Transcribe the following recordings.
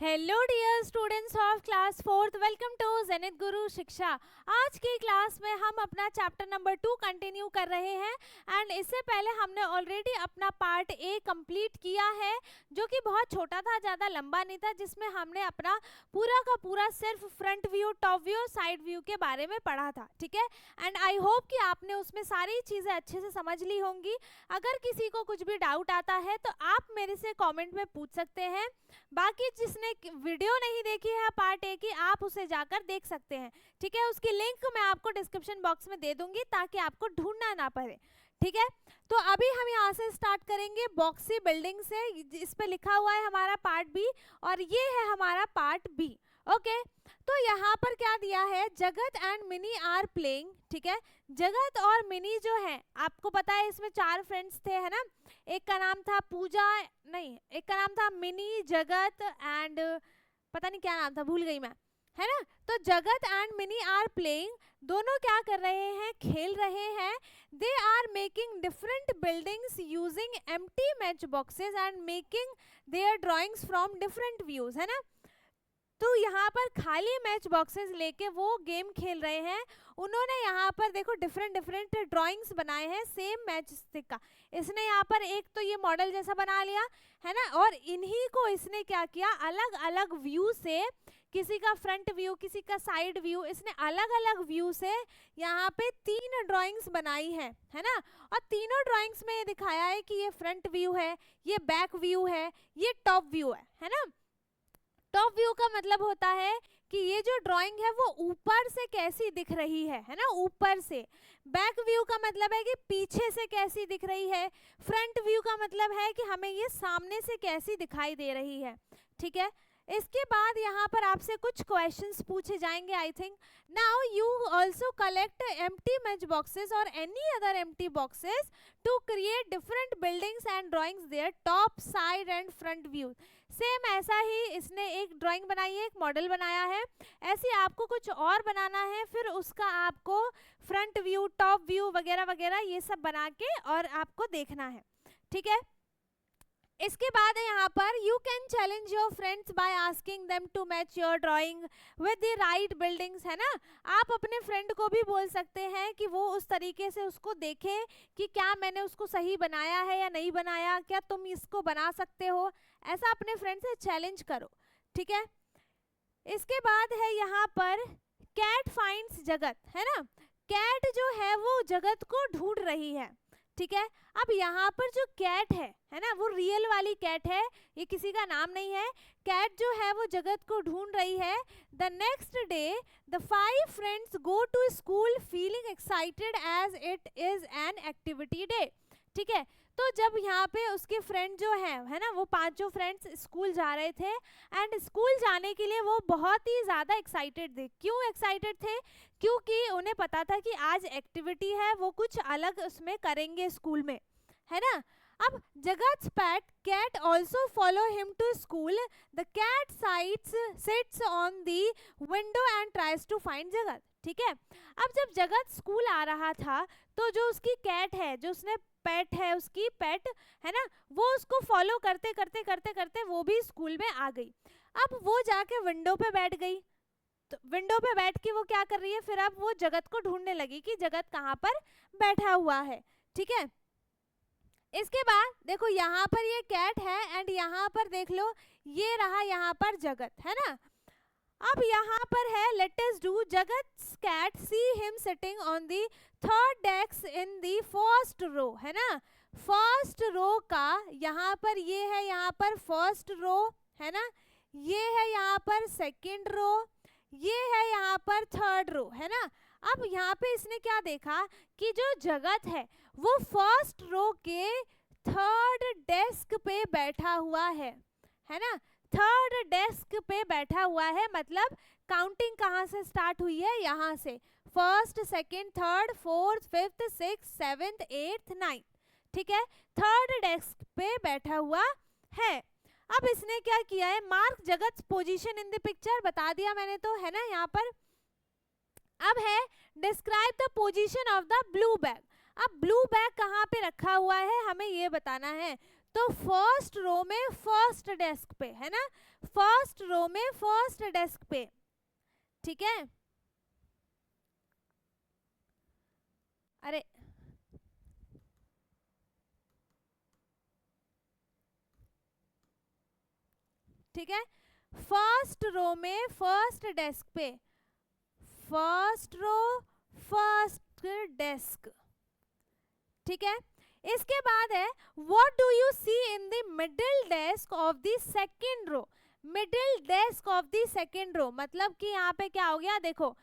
Hello dear students of class fourth, welcome to Zenith Guru Shiksha. आज की class में हम अपना चैप्टर नंबर 2 कंटिन्यू कर रहे हैं एंड इससे पहले हमने ऑलरेडी अपना पार्ट ए कंप्लीट किया है जो कि बहुत छोटा था, ज़्यादा लंबा नहीं था, जिसमें हमने अपना पूरा का पूरा सिर्फ front view, top view, side view के बारे में पढ़ा था। ठीक है, एंड आई होप कि आपने उसमें सारी चीज़ें अच्छे से समझ ली होंगी। अगर किसी को कुछ भी डाउट आता है तो आप मेरे से कॉमेंट में पूछ सकते हैं। बाकी जिसने वीडियो नहीं देखी है पार्ट ए की, आप उसे जाकर देख सकते हैं। ठीक है, उसकी लिंक मैं आपको डिस्क्रिप्शन बॉक्स में दे दूंगी ताकि आपको ढूंढना ना पड़े। ठीक है, तो अभी हम यहाँ से स्टार्ट करेंगे बॉक्सी बिल्डिंग से। इस पे लिखा हुआ है हमारा पार्ट बी और ये है हमारा पार्ट बी। ओके, तो यहाँ पर क्या दिया है, जगत एंड मिनी आर प्लेइंग। ठीक है, जगत और मिनी जो है, आपको पता है इसमें 4 फ्रेंड्स थे, है ना। एक का नाम था पूजा, नहीं, एक का नाम था मिनी, जगत एंड पता नहीं क्या नाम था, भूल गई मैं, है ना। तो जगत एंड मिनी आर प्लेइंग, दोनों क्या कर रहे हैं, खेल रहे हैं। They are making different buildings using empty match boxes and making their drawings from different views, है ना। तो यहाँ पर खाली मैच बॉक्सेस लेके वो गेम खेल रहे हैं। उन्होंने यहाँ पर देखो डिफरेंट डिफरेंट ड्राइंग्स बनाए हैं सेम मैच स्टिक का। इसने यहाँ पर एक तो ये मॉडल जैसा बना लिया, है ना, और इन्हीं को इसने क्या किया, अलग अलग व्यू से, किसी का फ्रंट व्यू, किसी का साइड व्यू, इसने अलग अलग व्यू से यहाँ पे 3 ड्राइंग्स बनाई है ना। और तीनों ड्राइंग्स में ये दिखाया है कि ये फ्रंट व्यू है, ये बैक व्यू है, ये टॉप व्यू है ना। टॉप व्यू का मतलब होता है कि ये जो ड्राइंग है वो ऊपर से कैसी दिख रही है ना, ऊपर से। बैक व्यू का मतलब है कि पीछे से कैसी दिख रही है। फ्रंट व्यू का मतलब है कि हमें ये सामने से कैसी दिखाई दे रही है। ठीक है, इसके बाद यहाँ पर आपसे कुछ क्वेश्चंस पूछे जाएंगे I think. Now you also collect empty match boxes और any other empty boxes to create different buildings and drawings their top, side and front view. Same ऐसा ही इसने एक ड्राइंग बनाई है, एक मॉडल बनाया है। ऐसे आपको कुछ और बनाना है, फिर उसका आपको फ्रंट व्यू, टॉप व्यू वगैरह वगैरह ये सब बना के और आपको देखना है। ठीक है, इसके बाद है यहाँ पर you can challenge your friends by asking them to match your drawing with the right buildings, है ना। आप अपने फ्रेंड को भी बोल सकते हैं कि वो उस तरीके से उसको देखे कि क्या मैंने उसको सही बनाया है या नहीं बनाया, क्या तुम इसको बना सकते हो, ऐसा अपने फ्रेंड से चैलेंज करो। ठीक है, इसके बाद है यहाँ पर कैट फाइंड्स जगत, है ना। कैट जो है वो जगत को ढूंढ रही है। ठीक है, अब यहाँ पर जो कैट है ना, वो रियल वाली कैट है, ये किसी का नाम नहीं है। कैट जो है वो जगत को ढूंढ रही है। The next day the 5 friends go to school feeling excited as it is an activity day. ठीक है, तो जब यहाँ पे उसके फ्रेंड जो है ना, वो 5 फ्रेंड्स स्कूल जा रहे थे एंड स्कूल जाने के लिए वो बहुत ही ज़्यादा एक्साइटेड थे। क्यों एक्साइटेड थे, क्योंकि उन्हें पता था कि आज एक्टिविटी है, वो कुछ अलग उसमें करेंगे स्कूल में, है ना। अब Jagat's pet cat also follow him to school. The cat sits on the window and tries to find Jagat. ठीक है, अब जब जगत स्कूल आ रहा था तो जो उसकी कैट है, जो उसने पेट है, उसकी पेट है ना, वो उसको फॉलो करते करते करते करते वो भी स्कूल में आ गई। अब वो जाके विंडो पे बैठ गई, तो विंडो पे बैठ के वो क्या कर रही है, फिर अब वो जगत को ढूंढने लगी कि जगत कहाँ पर बैठा हुआ है। ठीक है, इसके बाद देखो यहाँ पर ये कैट है एंड यहाँ पर देख लो ये रहा यहाँ पर जगत, है ना। अब यहाँ पर है let us do, Jagat's cat see him sitting on the 3rd desk in the first row, है ना। फर्स्ट रो का यहाँ पर ये है, यहाँ पर फर्स्ट रो, है ना, ये है यहाँ पर सेकंड रो, ये है यहाँ पर 3rd रो, है ना। अब यहाँ पे इसने क्या देखा कि जो जगत है वो फर्स्ट रो के 3rd डेस्क पे बैठा हुआ है ना। 3rd डेस्क पे बैठा हुआ है, मतलब काउंटिंग कहाँ से स्टार्ट हुई है, यहाँ से 1st, 2nd, 3rd, 4th, 5th, 6th, 7th, 8th, 9th। ठीक है, 3rd डेस्क पे बैठा हुआ है। अब इसने क्या किया है, मार्क जगत पोजीशन इन द पिक्चर, बता दिया मैंने तो, है ना यहाँ पर। अब है describe the position of the blue bag. अब ब्लू बैग कहाँ पे रखा हुआ है हमें ये बताना है। तो फर्स्ट रो में फर्स्ट डेस्क पे, है ना, फर्स्ट रो में फर्स्ट डेस्क पे, ठीक है। अरे ठीक है, फर्स्ट रो में फर्स्ट डेस्क पे, फर्स्ट रो फर्स्ट डेस्क, ठीक है। इसके बाद है what do you see in the middle desk of the second row, middle desk of the second row, मतलब कि यहाँ पे क्या हो गया, देखो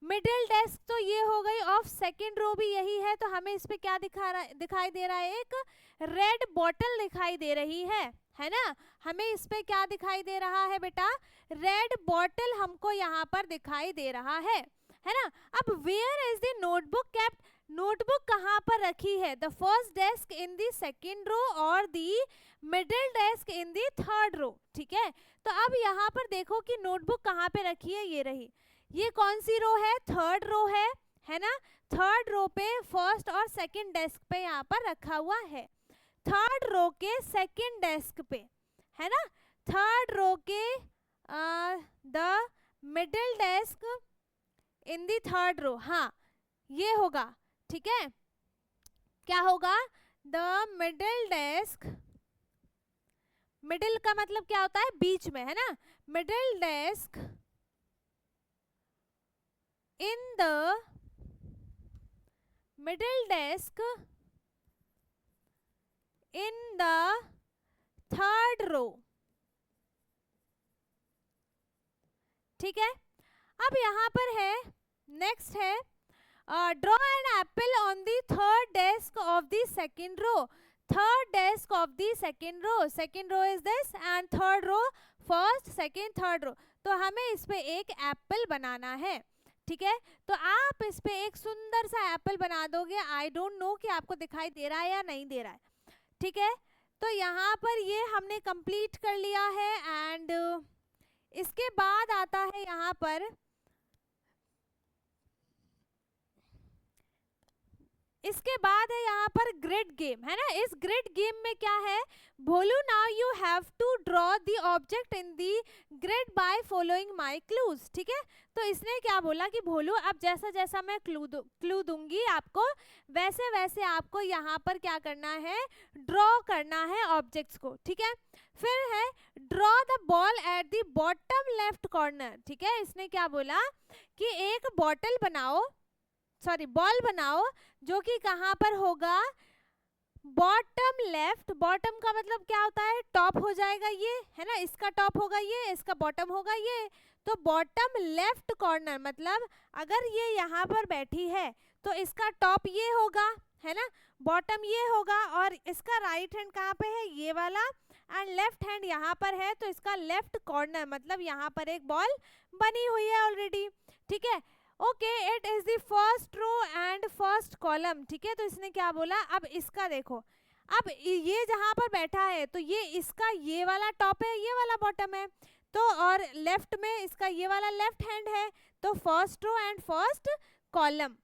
मिडिल डेस्क तो ये हो गई, ऑफ सेकेंड रो भी यही है, तो हमें इस पे क्या दिखाई दे रहा है, एक रेड बॉटल दिखाई दे रही है ना, हमें इस पे क्या दिखाई दे रहा है बेटा, रेड बॉटल हमको यहाँ पर दिखाई दे रहा है ना। अब where is the notebook kept, notebook कहाँ पर रखी है, the first desk in the second row और the middle desk in the third row, ठीक है। तो अब यहाँ पर देखो कि नोटबुक कहाँ पे रखी है, ये रही, ये कौन सी रो है, थर्ड रो है ना, थर्ड रो पे फर्स्ट और सेकंड डेस्क पे यहाँ पर रखा हुआ है, थर्ड रो के सेकंड डेस्क पे, है ना, थर्ड रो के the middle desk in the third row, हाँ ये होगा, ठीक है, क्या होगा, द मिडिल डेस्क, मिडिल का मतलब क्या होता है, बीच में, है ना, middle desk in the middle desk in the third row, ठीक है। अब यहाँ पर है, नेक्स्ट है draw an apple on the third desk of the second row, third desk of the second row is this and third row first second third row, तो हमें इस पे एक एप्पल बनाना है, ठीक है। तो आप इस पे एक सुंदर सा एप्पल बना दोगे, आई डोंट नो कि आपको दिखाई दे रहा है या नहीं दे रहा है, ठीक है। तो यहाँ पर ये हमने कंप्लीट कर लिया है एंड इसके बाद आता है यहाँ पर, इसके बाद है यहाँ पर ग्रिड गेम, है ना। इस ग्रिड गेम में क्या है, Bholu now you have to draw the object in the grid by following my clues, ठीक है। तो इसने क्या बोला कि भोलू अब जैसा जैसा मैं क्लू दूंगी आपको, वैसे वैसे आपको यहाँ पर क्या करना है, ड्रॉ करना है ऑब्जेक्ट्स को, ठीक है। फिर है draw the ball at the bottom left corner, ठीक है। इसने क्या बोला कि एक बॉटल बनाओ, सॉरी बॉल बनाओ जो कि कहाँ पर होगा, बॉटम लेफ्ट, बॉटम का मतलब क्या होता है, टॉप हो जाएगा ये, है ना, इसका टॉप होगा ये, इसका बॉटम होगा ये, तो बॉटम लेफ्ट कॉर्नर मतलब अगर ये यहाँ पर बैठी है तो इसका टॉप ये होगा, है ना, बॉटम ये होगा, और इसका राइट हैंड कहाँ पे है, ये वाला, एंड लेफ्ट हैंड यहाँ पर है, तो इसका लेफ्ट कॉर्नर मतलब यहाँ पर एक बॉल बनी हुई है ऑलरेडी, ठीक है। Okay, it is the first row and first column, ठीक है। तो इसने क्या बोला, अब इसका देखो, अब ये जहां पर बैठा है तो ये इसका ये वाला टॉप है, ये वाला बॉटम है, तो और लेफ्ट में इसका ये वाला लेफ्ट हैंड है, तो first row and first column,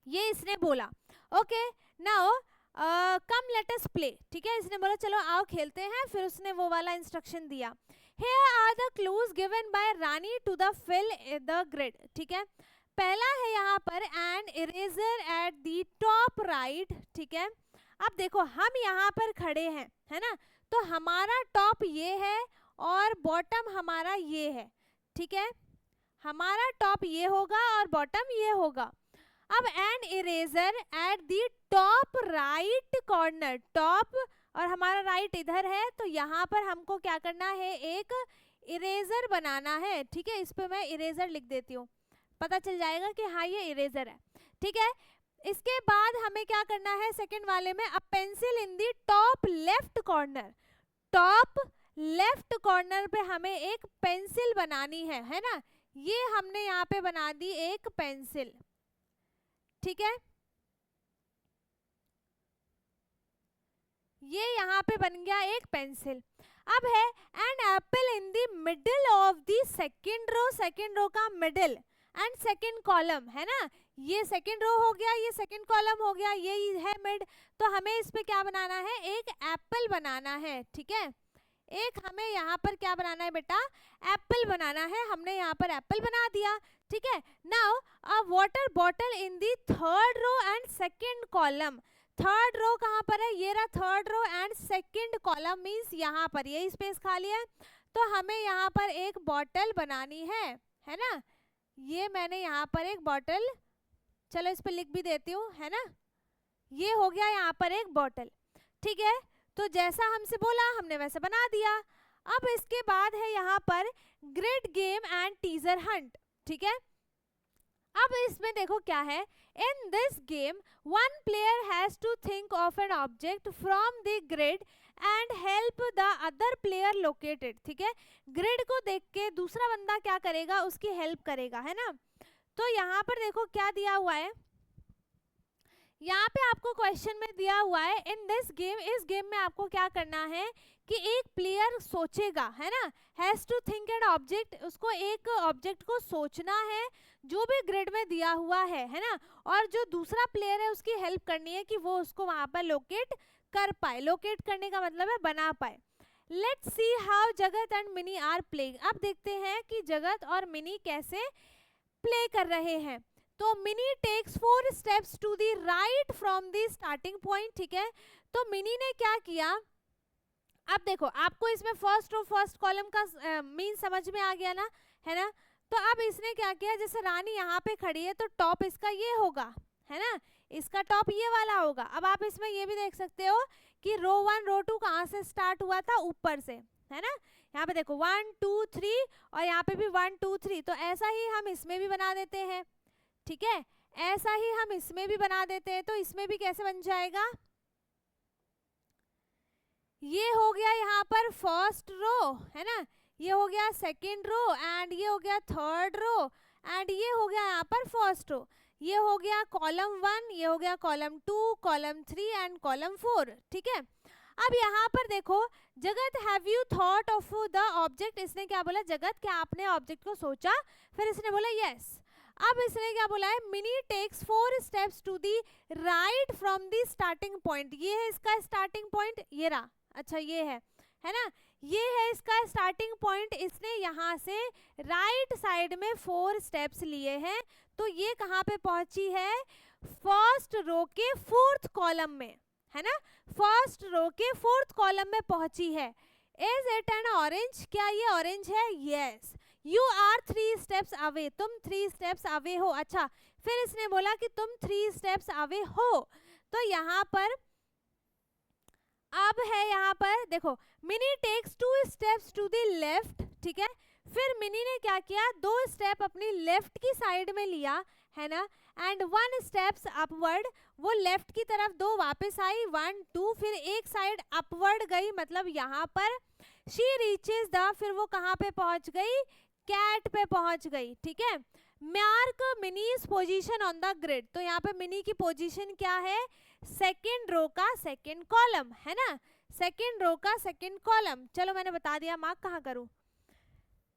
ये इसने बोला। Okay, now come let us play, ठीक है। इसने बोला चलो आओ खेलते हैं, फिर उसने वो वाला इंस्ट्रक्शन दिया। Here are the clues given by Rani to the fill the grid, ठीक है। पहला है यहाँ पर an eraser at the top right, ठीक है। अब देखो हम यहाँ पर खड़े हैं, है ना, तो हमारा टॉप ये है और बॉटम हमारा ये है, ठीक है, हमारा टॉप ये होगा और बॉटम ये होगा। अब an eraser at the top right corner, top और हमारा राइट इधर है, तो यहाँ पर हमको क्या करना है, एक इरेजर बनाना है, ठीक है। इस पे मैं इरेजर लिख देती हूँ, पता चल जाएगा कि हाँ ये इरेजर है, ठीक है। इसके बाद हमें क्या करना है, सेकंड वाले में, a pencil in the top left corner, top left corner पे हमें एक पेंसिल बनानी है ना, ये हमने यहाँ पे बना दी एक पेंसिल, ठीक है। ये यहाँ पे बन गया एक पेंसिल। अब है an apple in the middle of the second row, second row का मिडल एंड सेकेंड कॉलम, है ना, ये सेकंड रो हो गया, ये सेकंड कॉलम हो गया, ये है मिड। तो हमें इस पे क्या बनाना है, एक एप्पल बनाना है, ठीक है। एक हमें यहाँ पर क्या बनाना है बेटा, एप्पल बनाना है। हमने यहाँ पर एप्पल बना दिया, ठीक है। Now a water bottle in the third row and second column. Third row कहाँ पर है, ये रहा third row and second column means यहाँ पर ये स्पेस खाली है। तो हमें यहाँ पर एक बॉटल बनानी है ना। ये मैंने यहाँ पर एक बॉटल, चलो इस पर लिख भी देती हूँ, है ना। ये हो गया यहाँ पर एक बॉटल, ठीक है। तो जैसा हमसे बोला हमने वैसे बना दिया। अब इसके बाद है यहाँ पर grid game and teaser hunt, ठीक है। अब इसमें देखो क्या है, in this game one player has to think of an object from the grid and help the other player located, ठीक है। ग्रिड को देख के दूसरा बंदा क्या करेगा, उसकी हेल्प करेगा, है ना। तो यहाँ पर देखो क्या दिया हुआ है, यहाँ पे आपको क्वेश्चन में दिया हुआ है इन दिस गेम, इस गेम में आपको क्या करना है कि एक प्लेयर सोचेगा, है ना, has to think an object, उसको एक ऑब्जेक्ट को सोचना है जो भी ग्रिड में दिया हुआ है ना। और जो दूसरा प्लेयर है उसकी हेल्प करनी है कि वो उसको वहां पर लोकेट कर पाए। लोकेट करने का मतलब है बना पाए। लेट्स सी हाउ जगत एंड मिनी आर प्लेइंग। अब देखते हैं कि जगत और मिनी कैसे प्ले कर रहे हैं। तो Mini takes 4 steps to the right from the starting point, ठीक है। तो मिनी ने क्या किया, अब देखो आपको इसमें फर्स्ट रो फर्स्ट कॉलम का मीन समझ में आ गया ना, है ना। तो अब इसने क्या किया, जैसे रानी यहाँ पे खड़ी है तो टॉप इसका ये होगा, है ना, इसका टॉप ये वाला होगा। अब आप इसमें ये भी देख सकते हो कि रो 1 रो 2 कहाँ से स्टार्ट हुआ था, ऊपर से, है ना। यहाँ पे देखो 1 2 3 और यहाँ पे भी 1 2 3। तो ऐसा ही हम इसमें भी बना देते हैं, ठीक है। ऐसा ही हम इसमें भी बना देते हैं। तो इसमें भी कैसे बन जाएगा, ये हो गया यहाँ पर फर्स्ट रो, है ना, ये हो गया सेकंड रो एंड ये हो गया थर्ड रो एंड ये हो गया यहाँ पर फर्स्ट रो। ये हो गया कॉलम 1, ये हो गया कॉलम 2, कॉलम 3 एंड कॉलम 4, ठीक है। अब यहाँ पर देखो, जगत have you thought of the object, इसने क्या बोला, जगत क्या आपने ऑब्जेक्ट को सोचा, फिर इसने बोला यस। अब इसने क्या बोला है, Mini takes 4 steps to the right from the starting point. ये है इसका स्टार्टिंग पॉइंट, ये रहा, अच्छा ये है ना, ये है इसका स्टार्टिंग पॉइंट। इसने यहाँ से राइट साइड में 4 स्टेप्स लिए हैं। तो ये कहाँ पे पहुंची है, फर्स्ट रो के 4th कॉलम में, है ना, फर्स्ट रो के 4th कॉलम में पहुंची है। इज इट एन ऑरेंज, क्या ये ऑरेंज है, yes. You are 3 steps away, तुम 3 स्टेप्स अवे हो। अच्छा, फिर इसने बोला कि तुम 3 स्टेप्स अवे हो। तो यहाँ पर अब है, यहाँ पर देखो, Mini takes 2 steps to the left, ठीक है। फिर मिनी ने क्या किया, 2 स्टेप अपनी लेफ्ट की साइड में लिया, है ना, एंड 1 स्टेप्स अपवर्ड, वो लेफ्ट की तरफ 2 वापस आई, 1 2, फिर एक साइड अपवर्ड गई, मतलब यहाँ पर शी रीचेज द, फिर वो कहाँ पे पहुंच गई, कैट पे पहुंच गई, ठीक है। Mark minis position on the grid, तो यहाँ पे मिनी की पोजीशन क्या है, सेकेंड रो का सेकेंड कॉलम, है ना, सेकेंड रो का सेकेंड कॉलम। चलो मैंने बता दिया, मार्क कहाँ करूं,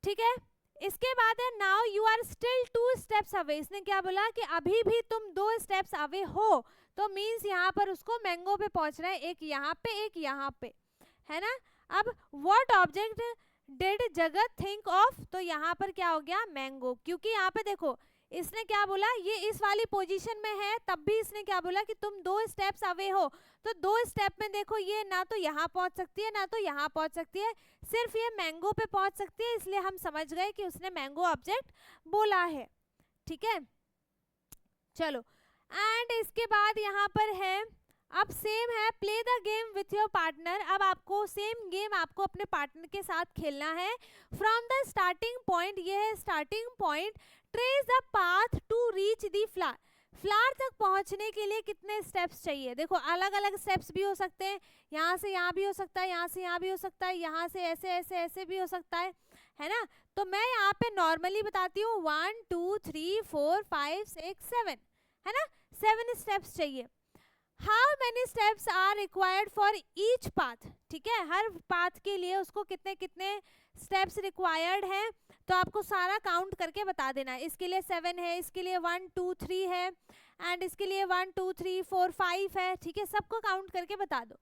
ठीक है। इसके बाद है now you are still 2 steps away, इसने क्या बोला कि अभी भी तुम 2 स्टेप्स अवे हो। तो मीन्स यहाँ पर उसको मैंगो पे पहुंचना है, एक यहाँ पे एक यहाँ पे, है ना। अब व्हाट ऑब्जेक्ट डिड जगत थिंक ऑफ, तो यहाँ पर क्या हो गया, मैंगो, क्योंकि यहाँ पे देखो इसने क्या बोला, ये इस वाली पोजीशन में है, तब भी इसने क्या बोला कि तुम 2 स्टेप्स अवे हो। तो 2 स्टेप में देखो ये ना तो यहाँ पहुंच सकती है ना तो यहाँ पहुंच सकती है, सिर्फ ये मैंगो पे पहुंच सकती है, इसलिए हम समझ गए कि उसने मैंगो ऑब्जेक्ट बोला है, ठीक है। चलो, एंड इसके बाद यहाँ पर है, अब सेम है, play the game with your partner. अब आपको सेम गेम आपको अपने पार्टनर के साथ खेलना है। फ्रॉम द स्टार्टिंग पॉइंट, ये है starting point, trace the path to reach the flower. Flower तक पहुंचने के लिए कितने स्टेप्स चाहिए, देखो अलग अलग स्टेप्स भी हो सकते हैं, यहाँ से यहाँ भी हो सकता है, यहाँ से यहाँ भी हो सकता है, यहाँ से ऐसे ऐसे ऐसे भी हो सकता है ना। तो मैं यहाँ पे नॉर्मली बताती हूँ 1 2 3 4 5 6 7, है ना, 7 स्टेप्स चाहिए। How many steps are required for each path, ठीक है, हर पाथ के लिए उसको कितने कितने स्टेप्स रिक्वायर्ड हैं। तो आपको सारा काउंट करके बता देना है। इसके लिए 7 है, इसके लिए 1 2 3 है, एंड इसके लिए 1 2 3 4 5 है, ठीक है, सबको काउंट करके बता दो।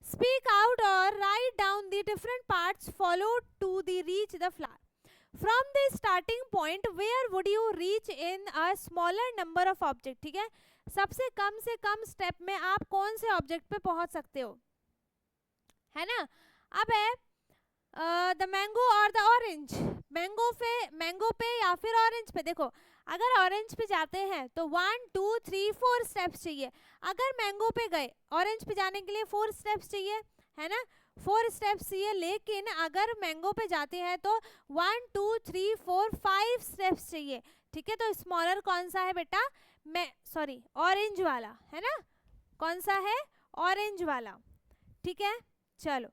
स्पीक आउट और write down the different parts follow to the reach the flower from the starting point where would you reach in a smaller number of object, ठीक है, सबसे कम से कम स्टेप में आप कौन से ऑब्जेक्ट पे पहुंच सकते हो, है ना। अब है द मैंगो और द ऑरेंज, मैंगो पे या फिर ऑरेंज पे। देखो अगर ऑरेंज पे जाते हैं तो 1 2 3 4 स्टेप्स चाहिए, अगर मैंगो पे गए ऑरेंज पे जाने के लिए 4 स्टेप्स चाहिए, है ना, 4 स्टेप्स चाहिए। लेकिन अगर मैंगो पे जाते हैं तो 1 2 3 4 5 स्टेप्स चाहिए, ठीक है। तो स्मॉलर कौन सा है बेटा, ऑरेंज वाला, है ना, कौन सा है, ऑरेंज वाला, ठीक है। चलो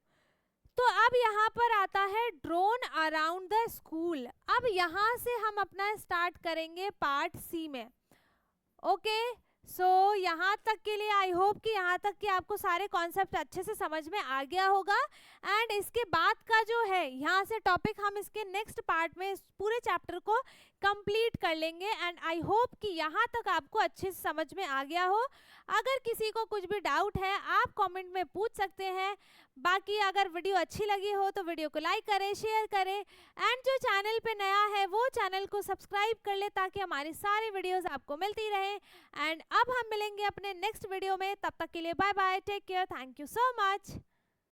तो अब यहाँ पर आता है ड्रोन अराउंड द स्कूल। अब यहाँ से हम अपना स्टार्ट करेंगे पार्ट सी में। ओके सो यहाँ तक के लिए आई होप कि यहाँ तक कि आपको सारे कॉन्सेप्ट अच्छे से समझ में आ गया होगा। एंड इसके बाद का जो है यहाँ से टॉपिक हम इसके नेक्स्ट पार्ट में इस पूरे चैप्टर को कंप्लीट कर लेंगे। एंड आई होप कि यहाँ तक आपको अच्छे से समझ में आ गया हो। अगर किसी को कुछ भी डाउट है आप कमेंट में पूछ सकते हैं। बाकी अगर वीडियो अच्छी लगी हो तो वीडियो को लाइक करें, शेयर करें, एंड जो चैनल पे नया है वो चैनल को सब्सक्राइब कर ले ताकि हमारी सारी वीडियोस आपको मिलती रहे। एंड अब हम मिलेंगे अपने नेक्स्ट वीडियो में, तब तक के लिए bye bye, take care, thank you so much.